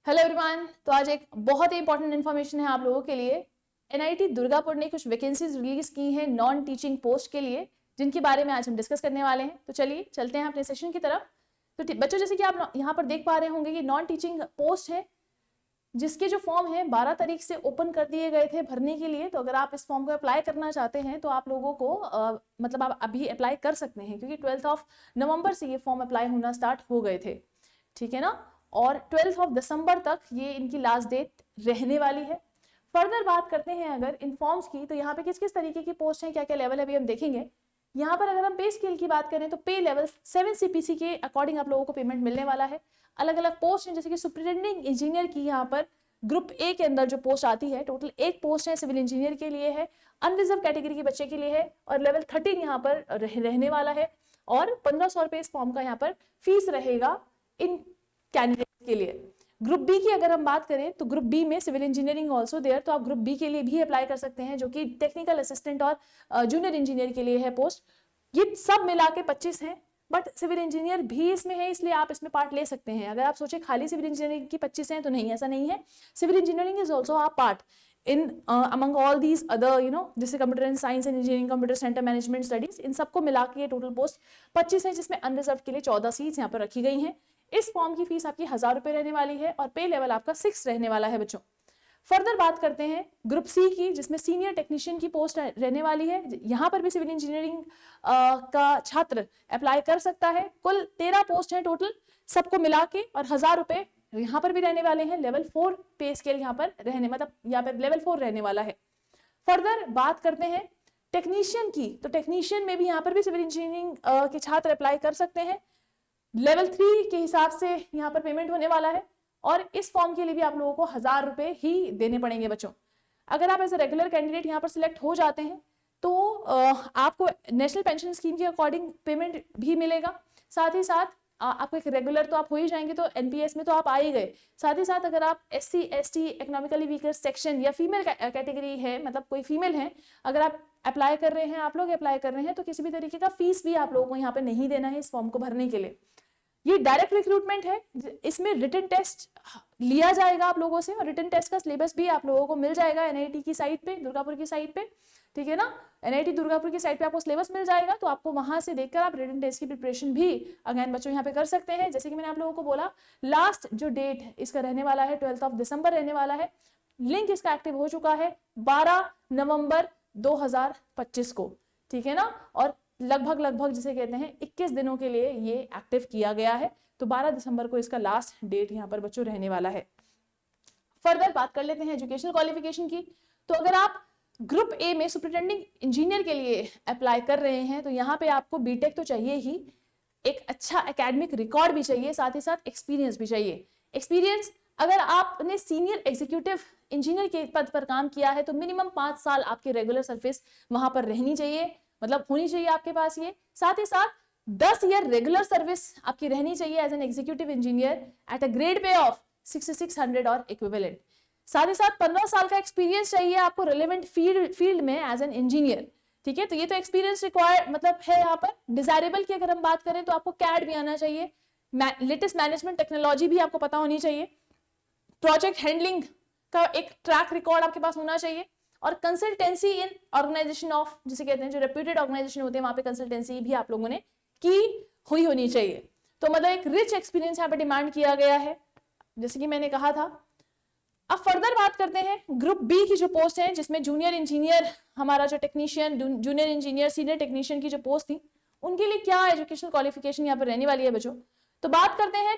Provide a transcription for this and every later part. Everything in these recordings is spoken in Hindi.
Hello everyone. तो आज एक बहुत ही इंपॉर्टेंट इन्फॉर्मेशन है आप लोगों के लिए। एनआईटी दुर्गापुर ने कुछ वैकेंसीज रिलीज की हैं नॉन टीचिंग पोस्ट के लिए, जिनके बारे में आज हम डिस्कस करने वाले हैं। तो चलिए चलते हैं अपने सेशन की तरफ। तो बच्चों, जैसे कि आप यहाँ पर देख पा रहे होंगे कि नॉन टीचिंग पोस्ट है, जिसके जो फॉर्म है 12 तारीख से ओपन कर दिए गए थे भरने के लिए। तो अगर आप इस फॉर्म को अप्लाई करना चाहते हैं तो आप लोगों को मतलब आप अभी अप्लाई कर सकते हैं, क्योंकि 12 नवंबर से ये फॉर्म अप्लाई होना स्टार्ट हो गए थे, ठीक है ना। और 12 दिसंबर तक ये इनकी लास्ट डेट रहने वाली है। फर्दर बात करते हैं अगर इन फॉर्म्स की, तो यहाँ पे किस किस तरीके की पोस्ट हैं, क्या क्या लेवल है, अभी हम देखेंगे। यहाँ पर अगर हम पे स्केल की बात करें तो पे लेवल 7 CPC के अकॉर्डिंग आप लोगों को पेमेंट मिलने वाला है। अलग अलग पोस्ट हैं, जैसे कि सुपरिटेंडिंग इंजीनियर की यहाँ पर ग्रुप ए के अंदर जो पोस्ट आती है, टोटल 1 पोस्ट है, सिविल इंजीनियर के लिए है, अनरिजर्व कैटेगरी के बच्चे के लिए है, और लेवल 13 यहाँ पर रहने वाला है। और 1500 रुपए इस फॉर्म का यहाँ पर फीस रहेगा इन कैंडिडेट के लिए। ग्रुप बी की अगर हम बात करें तो ग्रुप बी में सिविल इंजीनियरिंग ऑल्सो देयर, तो आप ग्रुप बी के लिए भी अप्लाई कर सकते हैं, जो कि टेक्निकल असिस्टेंट और जूनियर इंजीनियर के लिए है पोस्ट। ये सब मिला के 25 है, बट सिविल इंजीनियर भी इसमें है, इसलिए आप इसमें पार्ट ले सकते हैं। अगर आप सोचे खाली सिविल इंजीनियरिंग की 25 हैं तो नहीं, ऐसा नहीं है। Civil engineering is also a part in among all these other जैसे computer and science and engineering, computer centre management studies, इन सबको मिला के टोटल पोस्ट 25 है, जिसमें अनरिजर्व के लिए 14 सीट्स यहाँ पर रखी गई हैं। इस फॉर्म की फीस आपकी 1000 रुपए रहने वाली है और पे लेवल आपका 6 रहने वाला है बच्चों। फर्दर बात करते हैं ग्रुप सी की, जिसमें सीनियर टेक्नीशियन की पोस्ट रहने वाली है। यहाँ पर भी सिविल इंजीनियरिंग का छात्र अप्लाई कर सकता है। कुल 13 पोस्ट है टोटल, सबको मिला के, और 1000 रुपए यहाँ पर भी रहने वाले हैं। लेवल 4 पे स्केल यहाँ पर यहाँ पर लेवल 4 रहने वाला है। फर्दर बात करते हैं टेक्नीशियन की, तो टेक्नीशियन में भी यहाँ पर भी सिविल इंजीनियरिंग के छात्र अप्लाई कर सकते हैं। लेवल 3 के हिसाब से यहाँ पर पेमेंट होने वाला है, और इस फॉर्म के लिए भी आप लोगों को 1000 रुपए ही देने पड़ेंगे बच्चों। अगर आप एज ए रेगुलर कैंडिडेट यहाँ पर सिलेक्ट हो जाते हैं तो आपको नेशनल पेंशन स्कीम के अकॉर्डिंग पेमेंट भी मिलेगा। साथ ही साथ आपको एक रेगुलर तो आप हो ही जाएंगे, तो एनपीएस में तो आप आ ही गए। साथ ही साथ अगर आप SC ST economically weaker section या फीमेल कैटेगरी है, मतलब कोई फीमेल है, अगर आप अप्लाई कर रहे हैं, आप लोग अप्लाई कर रहे हैं, तो किसी भी तरीके का फीस भी आप लोगों को यहाँ पे नहीं देना है इस फॉर्म को भरने के लिए। ये डायरेक्ट रिक्रूटमेंट है, इसमें रिटन टेस्ट लिया जाएगा आप लोगों से, और रिटन टेस्ट का सिलेबस भी आप लोगों को मिल जाएगा एनआईटी की साइट पे, दुर्गापुर की साइट पे, ठीक है ना। एनआईटी दुर्गापुर की साइट पे आपको सिलेबस मिल जाएगा, तो आपको वहां से देखकर आप रिटन टेस्ट की प्रिपरेशन भी अगेन बच्चों यहाँ पे कर सकते हैं। जैसे कि मैंने आप लोगों को बोला, लास्ट जो डेट इसका रहने वाला है 12 दिसंबर रहने वाला है। लिंक इसका एक्टिव हो चुका है 12 नवंबर 2025 को, ठीक है ना। और लगभग जिसे कहते हैं 21 दिनों के लिए ये एक्टिव किया गया है। तो 12 दिसंबर को इसका लास्ट डेट यहाँ पर बच्चों रहने वाला है। फर्दर बात कर लेते हैं एजुकेशनल क्वालिफिकेशन की। तो अगर आप ग्रुप ए में सुपरिटेंडिंग इंजीनियर के लिए अप्लाई कर रहे हैं तो यहाँ पे आपको बीटेक तो चाहिए ही, एक अच्छा एकेडमिक रिकॉर्ड भी चाहिए, साथ ही साथ एक्सपीरियंस भी चाहिए। एक्सपीरियंस, अगर आपने सीनियर एग्जीक्यूटिव इंजीनियर के पद पर काम किया है तो मिनिमम 5 साल आपकी रेगुलर सर्विस वहां पर रहनी चाहिए, मतलब होनी चाहिए आपके पास ये। साथ ही साथ 10 ईयर रेगुलर सर्विस आपकी रहनी चाहिए as an executive engineer at a grade pay of 6600 और इक्विवेलेंट। साथ ही साथ 15 साल का एक्सपीरियंस चाहिए आपको रिलेवेंट फील्ड में एज एन इंजीनियर, ठीक है। तो ये तो एक्सपीरियंस रिक्वायर्ड मतलब है यहाँ पर। डिजायरेबल की अगर हम बात करें तो आपको कैड भी आना चाहिए, लेटेस्ट मैनेजमेंट टेक्नोलॉजी भी आपको पता होनी चाहिए, प्रोजेक्ट हैंडलिंग का एक ट्रैक रिकॉर्ड आपके पास होना चाहिए, और कंसल्टेंसी इन ऑर्गेनाइजेशन ऑफ, जिसे कहते हैं जो रेप्यूटेड ऑर्गेनाइजेशन होते हैं, वहां पे कंसल्टेंसी भी आप लोगों ने की हुई होनी चाहिए। तो मतलब एक रिच एक्सपीरियंस यहाँ पे डिमांड किया गया है, जैसे कि मैंने कहा था। अब फर्दर बात करते हैं ग्रुप बी की जो पोस्ट है, जिसमें जूनियर इंजीनियर, हमारा जो technician, junior engineer, senior technician की जो पोस्ट थी, उनके लिए क्या एजुकेशनल क्वालिफिकेशन यहाँ पर रहने वाली है बच्चों। तो बात करते हैं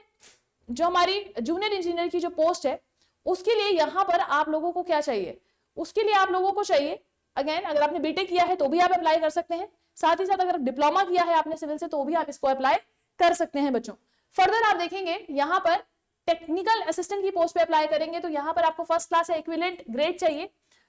जो हमारी जूनियर इंजीनियर की जो पोस्ट है, उसके लिए यहाँ पर आप लोगों को क्या चाहिए, उसके लिए आप लोगों को चाहिए, अगेन अगर आपने बीटेक किया है तो भी आप अप्लाई कर सकते हैं, साथ ही साथ अगर डिप्लोमा किया है आपने सिविल से तो भी आप इसको अप्लाई कर सकते हैं बच्चों। फर्दर आप देखेंगे यहाँ पर टेक्निकल असिस्टेंट की पोस्ट पे अप्लाई करेंगे तो यहाँ पर आपको फर्स्ट क्लास या इक्विवेलेंट ग्रेड चाहिए,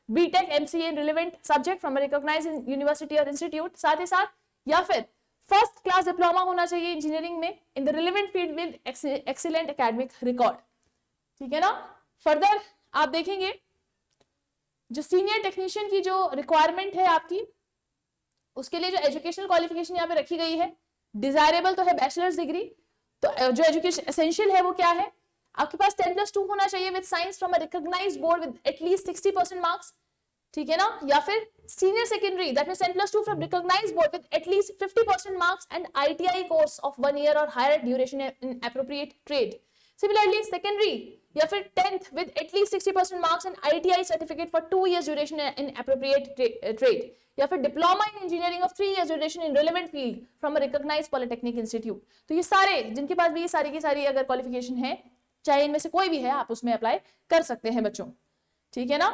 BTech MCA in relevant subject from recognised university और इंस्टीट्यूट, साथ ही साथ या फिर फर्स्ट क्लास डिप्लोमा होना चाहिए इंजीनियरिंग में in the relevant field with excellent academic record, ठीक है ना। फर्दर आप देखेंगे जो सीनियर टेक्नीशियन की जो रिक्वायरमेंट है आपकी, उसके लिए जो एजुकेशनल क्वालिफिकेशन यहाँ पे रखी गई है, डिजायरेबल तो है बैचलर्स डिग्री, तो जो एजुकेशन एसेंशियल है वो क्या है, आपके पास 10+2 होना चाहिए with science from a recognised board with at least 60% marks, ठीक है ना, या फिर senior secondary that means 10+2 from recognised board with at least 50% marks and ITI course of 1 year और higher duration in appropriate trade. Similarly secondary या फिर 10th with at least 60% marks and ITI certificate for 2 years duration in appropriate trade, या फिर diploma in engineering of 3 years duration in relevant field from a recognized polytechnic institute। तो ये सारे जिनके पास भी ये सारी की सारी अगर क्वालिफिकेशन है, चाहे इनमें से कोई भी है, आप उसमें अप्लाई कर सकते हैं बच्चों, ठीक है ना।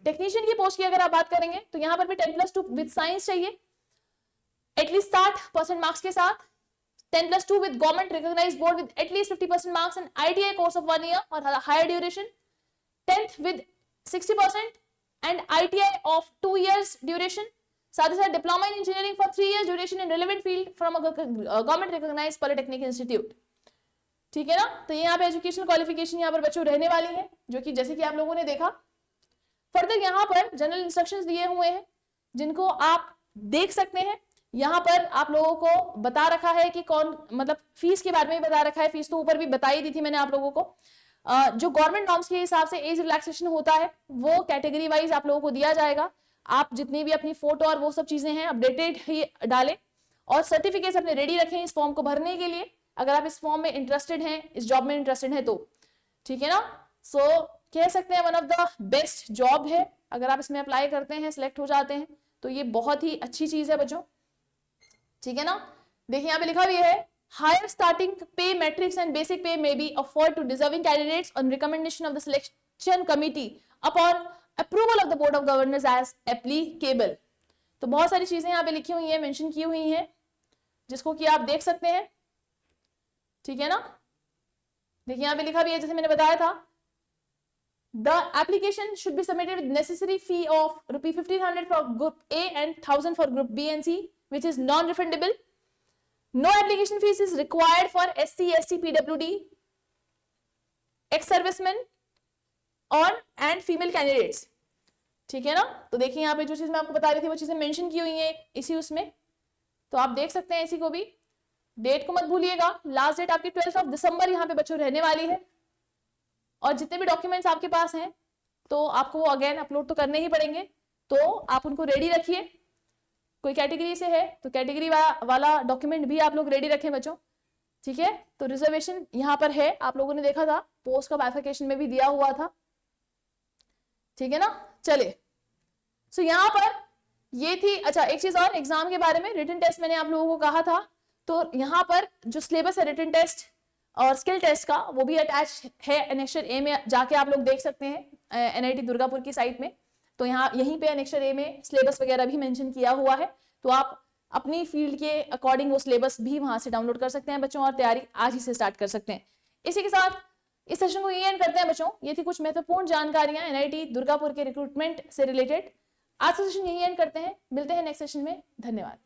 टेक्नीशियन की पोस्ट की अगर आप बात करेंगे तो यहाँ पर भी 10+2 विद साइंस चाहिए एटलीस्ट 60% मार्क्स के साथ, 10+2 with government recognized board with at least 50% marks and ITI course of 1 year or higher duration, 10th with 60% and ITI of 2 years duration, साथ ही साथ diploma in engineering for 3 years duration in relevant field from a government recognized polytechnic institute, ठीक है ना। तो यहाँ पे एजुकेशनल क्वालिफिकेशन यहाँ पर बच्चों रहने वाली है, जो कि जैसे कि आप लोगों ने देखा। फर्दर यहाँ पर जनरल इंस्ट्रक्शंस दिए हुए हैं जिनको आप देख सकते हैं। यहाँ पर आप लोगों को बता रखा है कि कौन, मतलब फीस के बारे में भी बता रखा है, फीस तो ऊपर भी बताई दी थी मैंने आप लोगों को। जो गवर्नमेंट नॉर्म्स के हिसाब से एज रिलैक्सेशन होता है वो कैटेगरी वाइज आप लोगों को दिया जाएगा। आप जितनी भी अपनी फोटो और वो सब चीजें हैं अपडेटेड ही डालें और सर्टिफिकेट्स अपने रेडी रखें इस फॉर्म को भरने के लिए, अगर आप इस फॉर्म में इंटरेस्टेड हैं, इस जॉब में इंटरेस्टेड हैं तो, ठीक है ना। सो कह सकते हैं one of the best job है, अगर आप इसमें अप्लाई करते हैं, सिलेक्ट हो जाते हैं तो ये बहुत ही अच्छी चीज है बच्चों, ठीक है ना। देखिए यहाँ पे लिखा हुआ है higher starting pay matrix and basic pay may be afford to deserving candidates on recommendation of the selection committee upon approval of the board of governors as applicable. तो बहुत सारी चीजें यहाँ पे लिखी हुई हैं, मेंशन की हुई हैं, जिसको कि आप देख सकते हैं, ठीक है ना। देखिए यहाँ पे लिखा भी है जैसे मैंने बताया था, the application should be submitted with necessary fee of ₹1500 for group A and 1000 for group B and C, which is non-refundable. No application fees is required for SC, ST, PWD, ex-servicemen और and female candidates, ठीक है ना। तो देखिए यहाँ पे जो चीज मैं आपको बता रही थी वो चीजें मेंशन की हुई हैं इसी उसमें, तो आप देख सकते हैं इसी को भी। डेट को मत भूलिएगा, लास्ट डेट आपकी 12 दिसंबर यहाँ पे बच्चों रहने वाली है। और जितने भी डॉक्यूमेंट्स आपके पास हैं तो आपको वो अगेन अपलोड तो करने ही पड़ेंगे, तो आप उनको रेडी रखिए। कोई कैटेगरी से है तो कैटेगरी वाला डॉक्यूमेंट भी आप लोग रेडी रखें बच्चों, ठीक है। तो रिजर्वेशन यहाँ पर है, आप लोगों ने देखा था पोस्ट का बाइफिकेशन में भी दिया हुआ था, ठीक है ना। चलिए सो यहाँ पर ये थी। अच्छा एक चीज और, एग्जाम के बारे में, रिटन टेस्ट मैंने आप लोगों को कहा था, तो यहाँ पर जो सिलेबस है रिटन टेस्ट और स्किल टेस्ट का वो भी अटैच है एनेक्स्चर ए में, जाके आप लोग देख सकते हैं NIT दुर्गापुर की साइट में। तो यहाँ यहीं पे एनेक्स्चर ए में सिलेबस वगैरह भी मेंशन किया हुआ है, तो आप अपनी फील्ड के अकॉर्डिंग वो सिलेबस भी वहां से डाउनलोड कर सकते हैं बच्चों और तैयारी आज ही से स्टार्ट कर सकते हैं। इसी के साथ इस सेशन को ये एंड करते हैं बच्चों। ये थी कुछ महत्वपूर्ण जानकारियां NIT दुर्गापुर के रिक्रूटमेंट से रिलेटेड। आज का सेशन यही एंड करते हैं, मिलते हैं नेक्स्ट सेशन में, धन्यवाद।